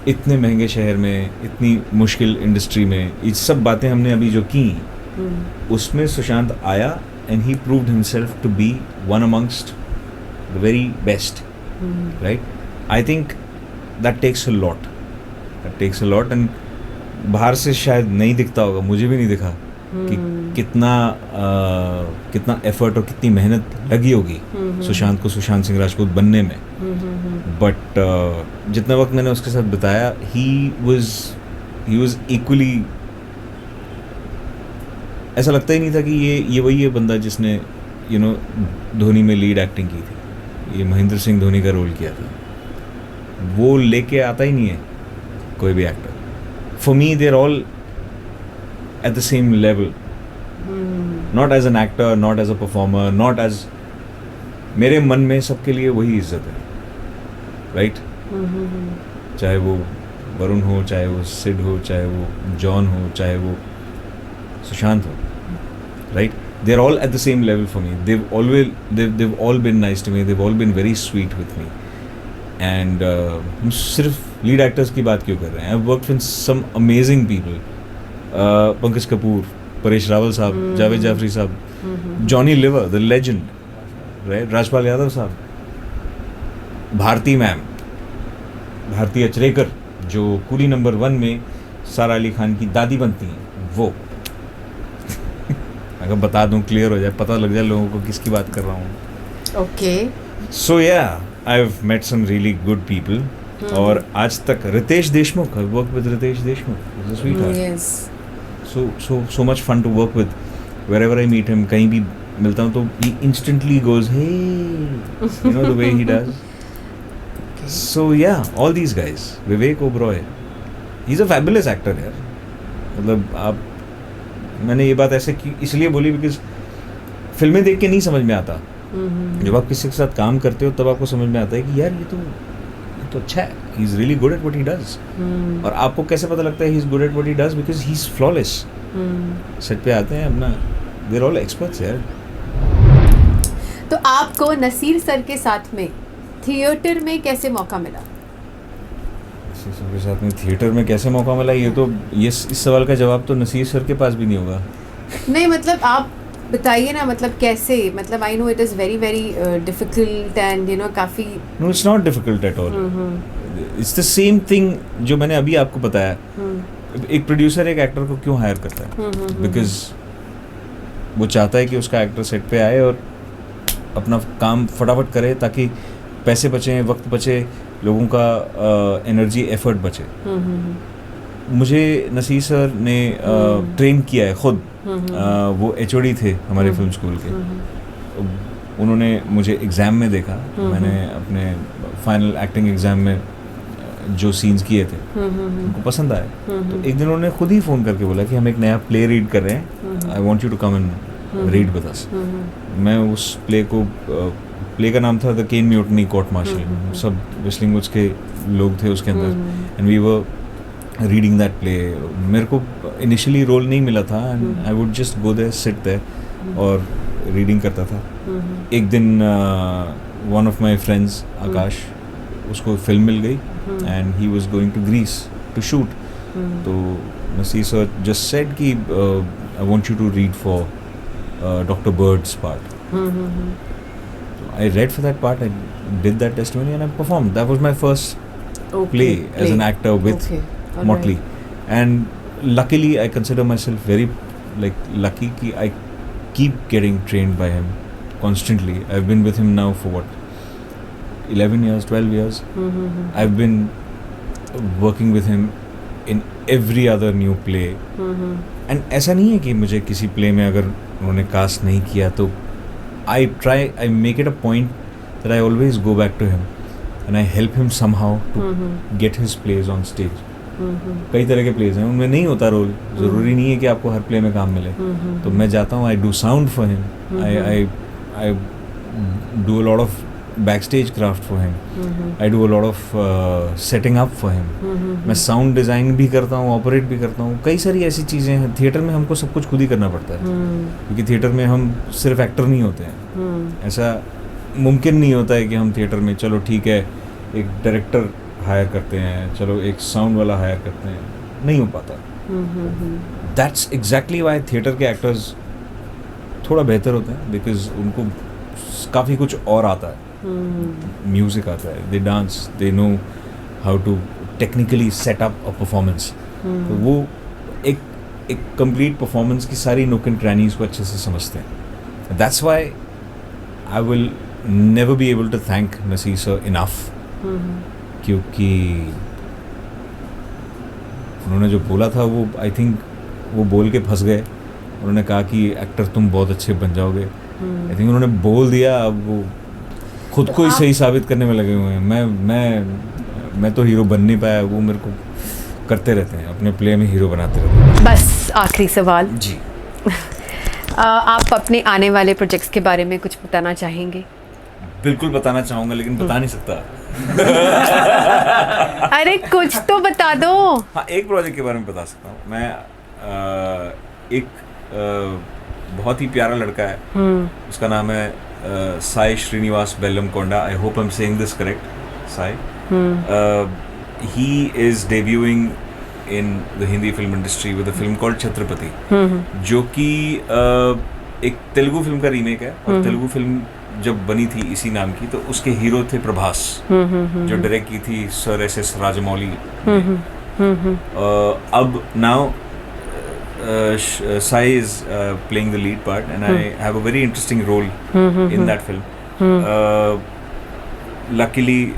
इतने महंगे शहर में, इतनी मुश्किल इंडस्ट्री में, ये सब बातें हमने अभी जो की, उसमें सुशांत आया and he proved himself to be one amongst the very best. Right. I think that takes a lot. And बाहर से शायद नहीं दिखता होगा, मुझे भी नहीं दिखा कि कितना एफर्ट और कितनी मेहनत लगी होगी सुशांत को सुशांत सिंह राजपूत बनने में. बट जितना वक्त मैंने उसके साथ बिताया, ही वाज इक्वली, ऐसा लगता ही नहीं था कि ये वही है बंदा जिसने धोनी में लीड एक्टिंग की थी, ये महेंद्र सिंह धोनी का रोल किया था. वो लेके आता ही नहीं है कोई भी actor. For me they are all at the same level. Not as an actor, not as a performer, not as, मेरे मन में सबके लिए वही इज्जत है. राइट. चाहे वो वरुण हो, चाहे वो सिड हो, चाहे वो जॉन हो, चाहे वो सुशांत हो. Right. they are all at the same level for me. They've all been nice to me. They've all been very sweet with me. And हम सिर्फ लीड एक्टर्स की बात क्यों कर रहे हैं? I've worked with some amazing people. Pankaj Kapoor, Paresh Rawal साहब, जावेद जाफरी साहब, Johnny liver the legend, right, Rajpal Yadav साहब, भारती मैम, भारती अचरेकर जो कूली नंबर 1 में सारा अली खान की दादी बनती हैं, वो अगर बता दूं क्लियर हो जाए, पता लग जाए लोगों को किसकी बात कर रहा हूँ. Okay. So yeah I have met some really good people. और आज तक Ritesh Deshmukh, I work with Ritesh Deshmukh, is a sweetheart. Yes. so much fun to work with. Wherever I meet him, कहीं भी मिलता हूँ तो he instantly goes, hey, you know the way he does. So yeah, all these guys, Vivek Oberoi, he's a fabulous actor यार. मतलब आप, मैंने ये बात ऐसे इसलिए बोली बिकॉज फिल्में देख के नहीं समझ में आता. जब आप किसी के साथ काम करते हो तब आपको समझ में आता है कि यार ये तो अच्छा है, he is really good at what he does. और आपको कैसे पता लगता है he is good at what he does? Because he is flawless. Set पे आते हैं अपना, दे आर ऑल एक्सपर्ट्स यार. तो आपको नसीर सर के साथ में थिएटर में कैसे मौका मिला? नसीर सर के साथ में थिएटर में कैसे मौका मिला, ये तो इस सवाल का जवाब तो नसीर सर के पास भी नहीं होगा. नहीं मतलब आप बताइए ना, मतलब कैसे, मतलब I know it is very very difficult and you know काफ़ी. No, it's not difficult at all. It's the same thing जो मैंने अभी आपको बताया. एक प्रोड्यूसर एक एक्टर को क्यों हायर करता है? बिकॉज वो चाहता है कि उसका एक्टर सेट पे आए और अपना काम फटाफट करे ताकि पैसे बचें, वक्त बचे, लोगों का एनर्जी एफर्ट बचे. मुझे नसीर सर ने ट्रेन किया है खुद. वो HOD थे हमारे फिल्म स्कूल के. उन्होंने मुझे एग्ज़ाम में देखा. मैंने अपने फाइनल एक्टिंग एग्ज़ाम में जो सीन्स किए थे उनको पसंद आए. तो एक दिन उन्होंने खुद ही फ़ोन करके बोला कि हम एक नया प्ले रीड कर रहे हैं, I want you to come and read with us. मैं उस प्ले का नाम था the Caine mutiny court martial. सब विस्लिंग वुड्स के लोग थे उसके अंदर, and we were reading that play. मेरे को इनिशियली रोल नहीं मिला था and I would just go there, sit there और रीडिंग करता था. एक दिन one of my friends Akash, उसको फिल्म मिल गई and he was going to Greece to shoot. तो नसीर सर जस्ट सेड कि I want you to read for doctor bird's part. I read for that part, I did that testimony and I performed. That was my first play as an actor with Motley. And luckily I consider myself very lucky कि I keep getting trained by him constantly. I've been with him now for what, 11 years, 12 years. I've been working with him in every other new play. And ऐसा नहीं है कि मुझे किसी play में अगर उन्होंने cast नहीं किया तो I make it a point that I always go back to him and I help him somehow to get his plays on stage. कई तरह के plays हैं, उनमें नहीं होता रोल. ज़रूरी नहीं है कि आपको हर play में काम मिले. तो मैं जाता हूँ, I do sound for him, I do a lot of backstage craft for him, I do a lot of setting up for him. मैं sound design भी करता हूँ, operate भी करता हूँ. कई सारी ऐसी चीज़ें हैं. थिएटर में हमको सब कुछ खुद ही करना पड़ता है क्योंकि थिएटर में हम सिर्फ एक्टर नहीं होते हैं. ऐसा मुमकिन नहीं होता है कि हम थिएटर में चलो ठीक है एक डायरेक्टर हायर करते हैं, चलो एक साउंड वाला हायर करते हैं. नहीं हो पाता. दैट्स एग्जैक्टली वाई थिएटर के एक्टर्स थोड़ा बेहतर होते हैं बिकॉज उनको काफ़ी कुछ और आता है. म्यूजिक आता है, they dance, they know how to technically set up a performance. तो वो एक कंप्लीट परफॉर्मेंस की सारी नोक एंड क्रैनीज को अच्छे से समझते हैं. That's why I will never be able to thank Naseer sir enough, क्योंकि उन्होंने जो बोला था वो आई थिंक वो बोल के फंस गए. उन्होंने कहा कि एक्टर तुम बहुत अच्छे बन जाओगे. आई थिंक उन्होंने बोल दिया, अब वो खुद को ही सही साबित करने में लगे हुए हैं. मैं तो हीरो बन नहीं पाया, वो मेरे को करते रहते हैं, अपने प्ले में हीरो बनाते रहते हैं. बस आखिरी सवाल जी. आप अपने आने वाले प्रोजेक्ट्स के बारे में कुछ बताना चाहेंगे? बिल्कुल बताना चाहूँगा लेकिन बता नहीं सकता. अरे कुछ तो बता दो. हाँ, एक प्रोजेक्ट के बारे में बता सकता हूँ. मैं बहुत ही प्यारा लड़का है, उसका नाम है Sai Srinivas Bellamkonda. I hope I am saying this correct. Sai, he is debuting in the Hindi film industry with a film called Chhatrapati, जो कि एक तेलुगु फिल्म का रीमेक है, और तेलुगु फिल्म जब बनी थी इसी नाम की, तो उसके हीरो थे प्रभास, जो डायरेक्ट की थी सर एस राजमौली ने। अब now Sai is playing the lead part, and I have a very interesting role in that film. Luckily,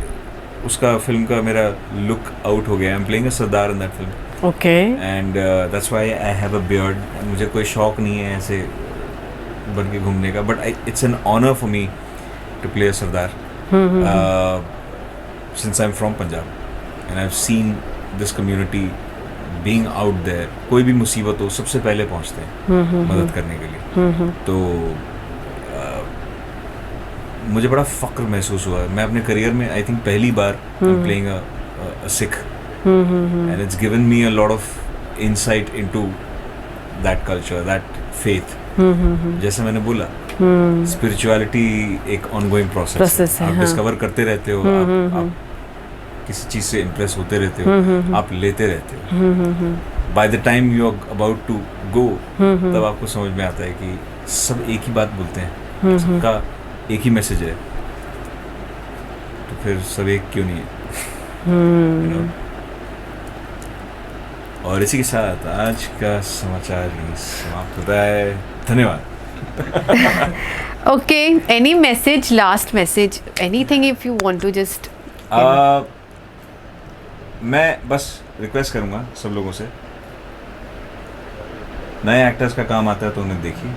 उसका फिल्म का मेरा लुक आउट हो गया. I'm playing a Sardar in that film. Okay. And that's why I have a beard. मुझे कोई शौक नहीं है ऐसे बन के घूमने का, but it's an honor for me to play a Sardar. Since I'm from Punjab, and I've seen this community being out there, कोई भी मुसीबत हो सबसे पहले पहुंचते हैं मदद करने के लिए. तो मुझे बड़ा फक्र महसूस हुआ. मैं अपने करियर में आई थिंक पहली बार playing a Sikh, and it's given me a lot of insight into that culture, that faith. जैसे मैंने बोला, स्पिरिचुअलिटी एक ऑनगोइंग प्रोसेस है. आप डिस्कवर करते रहते हो, आप किसी चीज से इम्प्रेस होते रहते हो, आप लेते रहते हो. By the time you are about to go, तब आपको समझ में आता है कि सब एक ही बात बोलते हैं, सबका एक ही मैसेज है, तो फिर सब एक क्यों नहीं है, you know? और इसी के साथ आज का समाचार समाप्त होता है. धन्यवाद. Okay, any message, last message, anything if you want to just मैं बस रिक्वेस्ट करूँगा सब लोगों से, नए एक्टर्स का काम आता है तो उन्हें देखिए.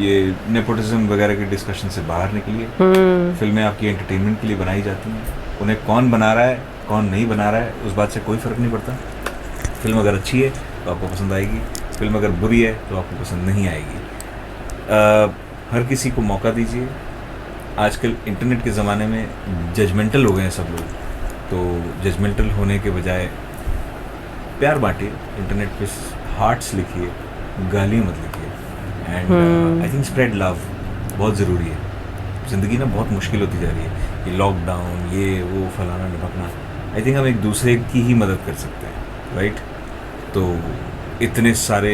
ये नेपोटिज्म वगैरह के डिस्कशन से बाहर निकलिए. फिल्में आपकी एंटरटेनमेंट के लिए बनाई जाती हैं. उन्हें कौन बना रहा है कौन नहीं बना रहा है उस बात से कोई फ़र्क नहीं पड़ता. फिल्म अगर अच्छी है तो आपको पसंद आएगी, फिल्म अगर बुरी है तो आपको पसंद नहीं आएगी. हर किसी को मौका दीजिए. आजकल इंटरनेट के ज़माने में जजमेंटल हो गए हैं सब लोग, तो जजमेंटल होने के बजाय प्यार बांटिए. इंटरनेट पे हार्ट्स लिखिए, गालियाँ मत लिखिए. And I think spread love बहुत ज़रूरी है. ज़िंदगी ना बहुत मुश्किल होती जा रही है. ये लॉकडाउन, ये वो फलाना ढिमकना, आई थिंक हम एक दूसरे की ही मदद कर सकते हैं, राइट? तो इतने सारे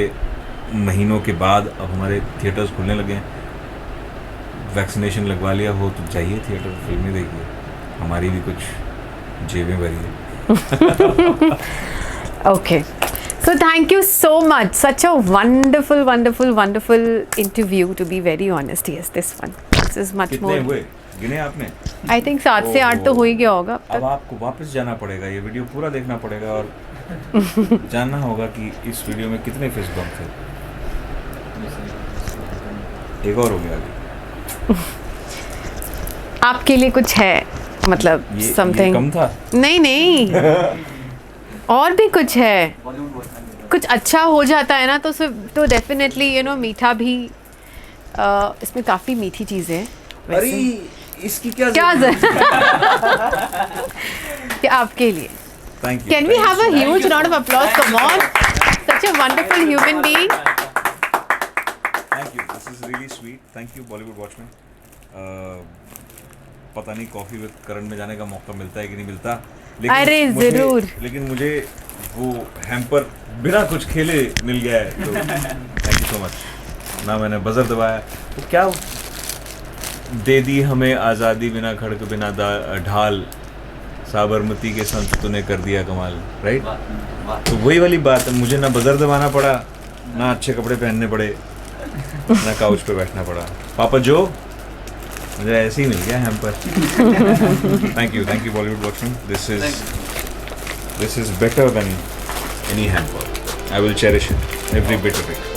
महीनों के बाद अब हमारे थिएटर्स खुलने लगे हैं. वैक्सीनेशन लगवा लिया हो तो जाइए थिएटर, फिल्में देखिए. हमारी भी कुछ जेबें भरी है. Okay. So thank you so much. Such a wonderful, wonderful, wonderful interview. To be very honest, yes, this one. This is much कितने more. हुए गिने आपने? I think 7 से 8 तो हो ही गया होगा. अब आपको वापस जाना पड़ेगा, ये वीडियो पूरा देखना पड़ेगा और जानना होगा कि इस वीडियो में कितने फिस्ट बम्प थे. एक और हो गया अभी. आपके लिए कुछ है, मतलब ये समथिंग कम था. नहीं और भी कुछ है. कुछ अच्छा हो जाता है ना तो डेफिनेटली यू नो मीठा भी. इसमें काफ़ी मीठी चीज़ें हैं. अरे इसकी क्या कि आपके लिए. Thank you. Can we have a huge round of applause? Come on, such a wonderful human being. Thank you. This is really sweet. Thank you, Bollywood Watchmen. पता नहीं कॉफी विद करण में जाने का मौका मिलता है कि नहीं मिलता. अरे जरूर. लेकिन मुझे वो हैम्पर बिना कुछ खेले मिल गया है, तो थैंक यू सो मच. ना मैंने बजर दबाया, तो क्या दे दी हमें आज़ादी, बिना खड़क बिना ढाल, साबरमती के संत तूने कर दिया कमाल, राइट? तो वही वाली बात है. मुझे ना बजर दबाना पड़ा, ना अच्छे कपड़े पहनने पड़े, ना काउच पे बैठना पड़ा. पापा जो मुझे ऐसे ही मिल गया hamper. Thank you Bollywood watching. This is better than any hamper. I will cherish it, every bit of it.